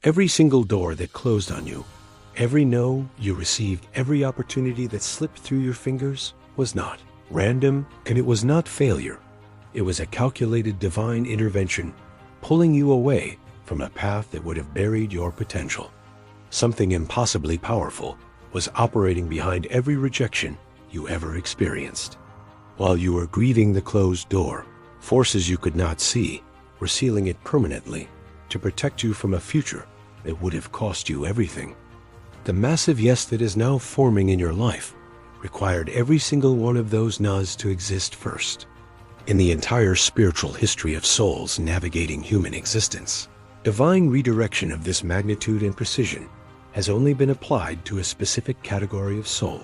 Every single door that closed on you, every no you received, every opportunity that slipped through your fingers was not random, and it was not failure. It was a calculated divine intervention, pulling you away from a path that would have buried your potential. Something impossibly powerful was operating behind every rejection you ever experienced. While you were grieving the closed door, forces you could not see were sealing it permanently to protect you from a future that would have cost you everything. The massive yes that is now forming in your life required every single one of those no's to exist first. In the entire spiritual history of souls navigating human existence, divine redirection of this magnitude and precision has only been applied to a specific category of soul.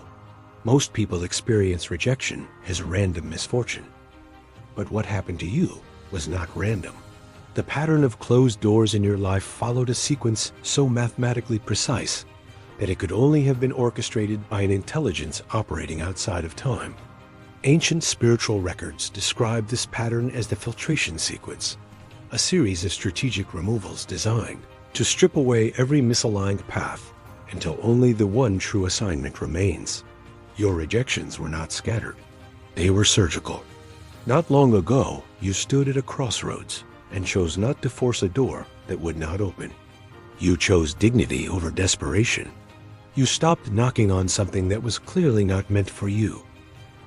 Most people experience rejection as random misfortune. But what happened to you was not random. The pattern of closed doors in your life followed a sequence so mathematically precise that it could only have been orchestrated by an intelligence operating outside of time. Ancient spiritual records describe this pattern as the filtration sequence, a series of strategic removals designed to strip away every misaligned path until only the one true assignment remains. Your rejections were not scattered. They were surgical. Not long ago, you stood at a crossroads and chose not to force a door that would not open. You chose dignity over desperation. You stopped knocking on something that was clearly not meant for you.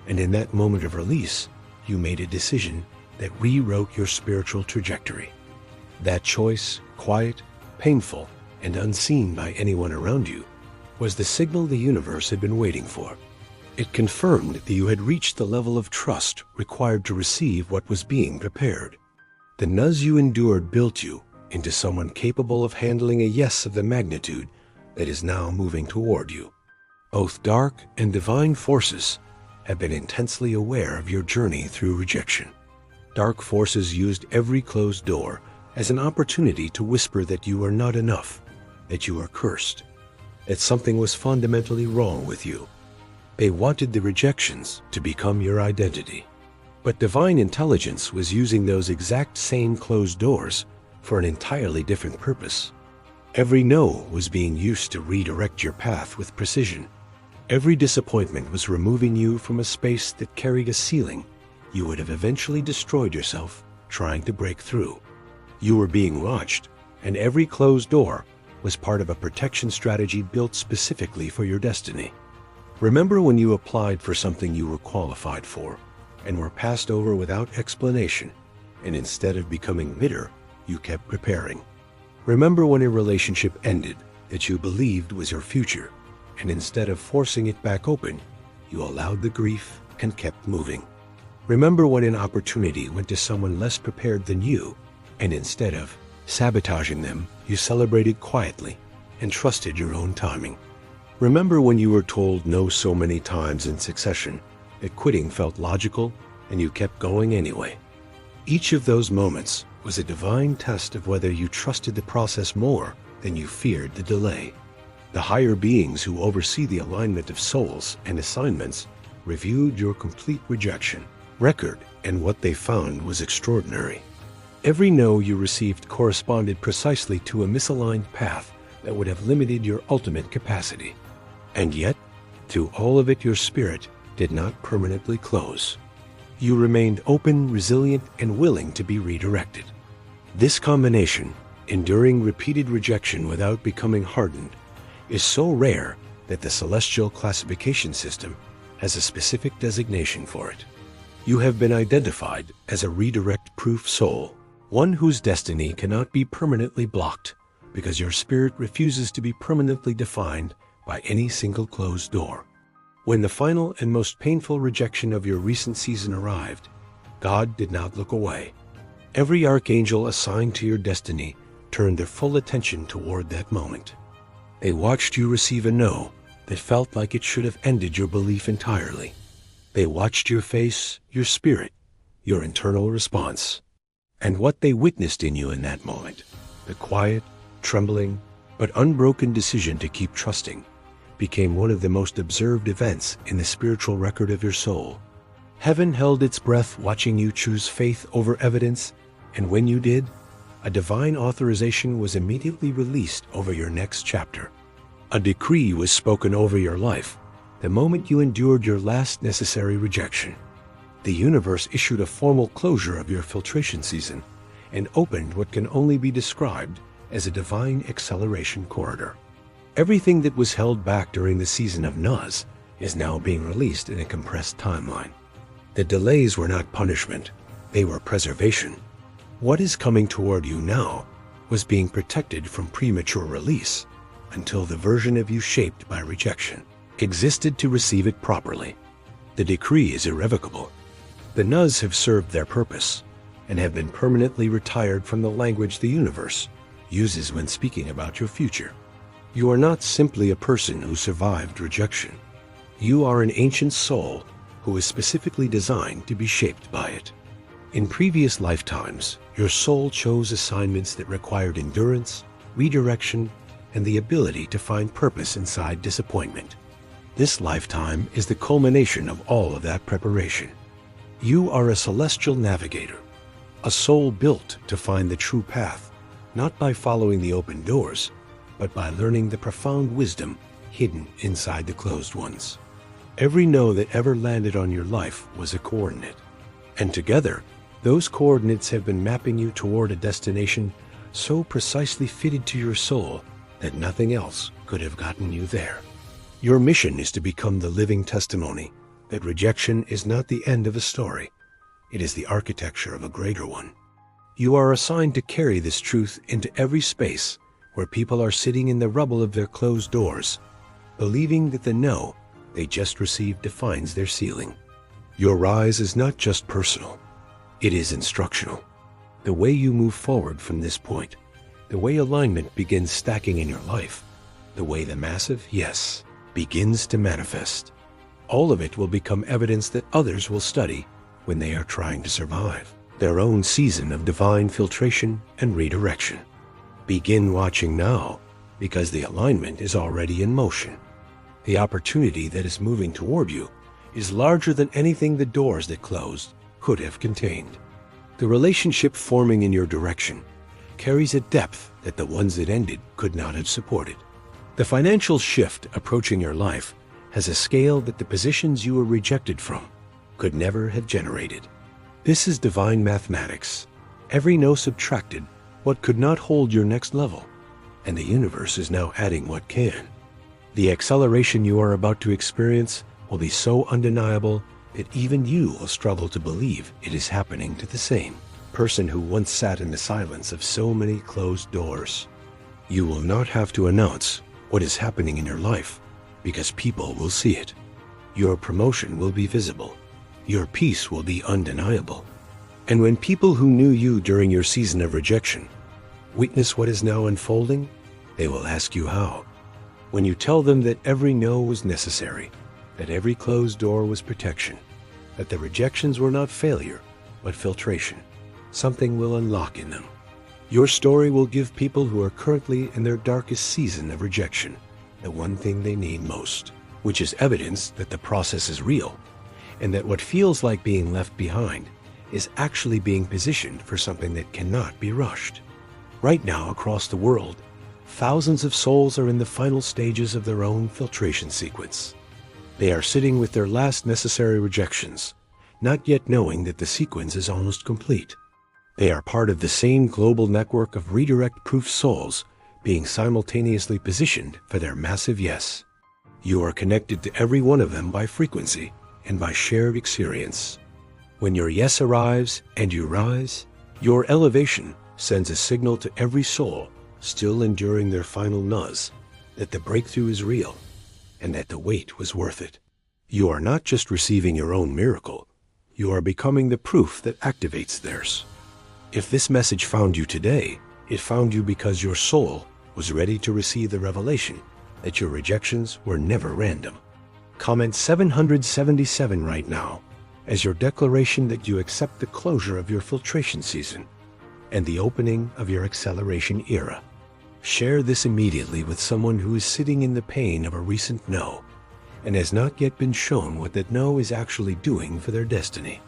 And in that moment of release, you made a decision that rewrote your spiritual trajectory. That choice, quiet, painful, and unseen by anyone around you, was the signal the universe had been waiting for. It confirmed that you had reached the level of trust required to receive what was being prepared. The no's you endured built you into someone capable of handling a yes of the magnitude that is now moving toward you. Both dark and divine forces have been intensely aware of your journey through rejection. Dark forces used every closed door as an opportunity to whisper that you are not enough, that you are cursed, that something was fundamentally wrong with you. They wanted the rejections to become your identity. But divine intelligence was using those exact same closed doors for an entirely different purpose. Every no was being used to redirect your path with precision. Every disappointment was removing you from a space that carried a ceiling you would have eventually destroyed yourself trying to break through. You were being watched, and every closed door was part of a protection strategy built specifically for your destiny. Remember when you applied for something you were qualified for and were passed over without explanation, and instead of becoming bitter, you kept preparing. Remember when a relationship ended that you believed was your future, and instead of forcing it back open, you allowed the grief and kept moving. Remember when an opportunity went to someone less prepared than you, and instead of sabotaging them, you celebrated quietly and trusted your own timing. Remember when you were told no so many times in succession that quitting felt logical and you kept going anyway. Each of those moments was a divine test of whether you trusted the process more than you feared the delay. The higher beings who oversee the alignment of souls and assignments reviewed your complete rejection record, and what they found was extraordinary. Every no you received corresponded precisely to a misaligned path that would have limited your ultimate capacity. And yet, through all of it, your spirit did not permanently close. You remained open, resilient, and willing to be redirected. This combination, enduring repeated rejection without becoming hardened, is so rare that the celestial classification system has a specific designation for it. You have been identified as a redirect-proof soul, one whose destiny cannot be permanently blocked because your spirit refuses to be permanently defined by any single closed door. When the final and most painful rejection of your recent season arrived, God did not look away. Every archangel assigned to your destiny turned their full attention toward that moment. They watched you receive a no that felt like it should have ended your belief entirely. They watched your face, your spirit, your internal response. And what they witnessed in you in that moment, the quiet, trembling, but unbroken decision to keep trusting, became one of the most observed events in the spiritual record of your soul. Heaven held its breath watching you choose faith over evidence, and when you did, a divine authorization was immediately released over your next chapter. A decree was spoken over your life the moment you endured your last necessary rejection. The universe issued a formal closure of your filtration season and opened what can only be described as a divine acceleration corridor. Everything that was held back during the season of Nuz is now being released in a compressed timeline. The delays were not punishment, they were preservation. What is coming toward you now was being protected from premature release until the version of you shaped by rejection existed to receive it properly. The decree is irrevocable. The Nuz have served their purpose and have been permanently retired from the language the universe uses when speaking about your future. You are not simply a person who survived rejection. You are an ancient soul who is specifically designed to be shaped by it. In previous lifetimes, your soul chose assignments that required endurance, redirection, and the ability to find purpose inside disappointment. This lifetime is the culmination of all of that preparation. You are a celestial navigator, a soul built to find the true path, not by following the open doors, but by learning the profound wisdom hidden inside the closed ones. Every no that ever landed on your life was a coordinate, and together, those coordinates have been mapping you toward a destination so precisely fitted to your soul that nothing else could have gotten you there. Your mission is to become the living testimony that rejection is not the end of a story. It is the architecture of a greater one. You are assigned to carry this truth into every space where people are sitting in the rubble of their closed doors, believing that the no they just received defines their ceiling. Your rise is not just personal. It is instructional. The way you move forward from this point, the way alignment begins stacking in your life, the way the massive yes begins to manifest. All of it will become evidence that others will study when they are trying to survive their own season of divine filtration and redirection. Begin watching now, because the alignment is already in motion. The opportunity that is moving toward you is larger than anything the doors that closed could have contained. The relationship forming in your direction carries a depth that the ones that ended could not have supported. The financial shift approaching your life has a scale that the positions you were rejected from could never have generated. This is divine mathematics. Every no subtracted what could not hold your next level, and the universe is now adding what can. The acceleration you are about to experience will be so undeniable that even you will struggle to believe it is happening to the same person who once sat in the silence of so many closed doors. You will not have to announce what is happening in your life, because people will see it. Your promotion will be visible. Your peace will be undeniable. And when people who knew you during your season of rejection witness what is now unfolding, they will ask you how. When you tell them that every no was necessary, that every closed door was protection, that the rejections were not failure, but filtration, something will unlock in them. Your story will give people who are currently in their darkest season of rejection the one thing they need most, which is evidence that the process is real, and that what feels like being left behind is actually being positioned for something that cannot be rushed. Right now, across the world, thousands of souls are in the final stages of their own filtration sequence. They are sitting with their last necessary rejections, not yet knowing that the sequence is almost complete. They are part of the same global network of redirect-proof souls being simultaneously positioned for their massive yes. You are connected to every one of them by frequency and by shared experience. When your yes arrives and you rise, your elevation sends a signal to every soul still enduring their final nuz that the breakthrough is real and that the wait was worth it. You are not just receiving your own miracle, you are becoming the proof that activates theirs. If this message found you today, it found you because your soul was ready to receive the revelation that your rejections were never random. Comment 777 right now as your declaration that you accept the closure of your filtration season and the opening of your acceleration era. Share this immediately with someone who is sitting in the pain of a recent no and has not yet been shown what that no is actually doing for their destiny.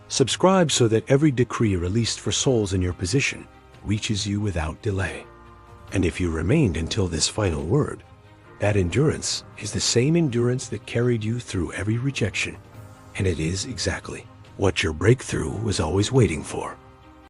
Subscribe so that every decree released for souls in your position reaches you without delay. And if you remained until this final word, that endurance is the same endurance that carried you through every rejection. And it is exactly what your breakthrough was always waiting for.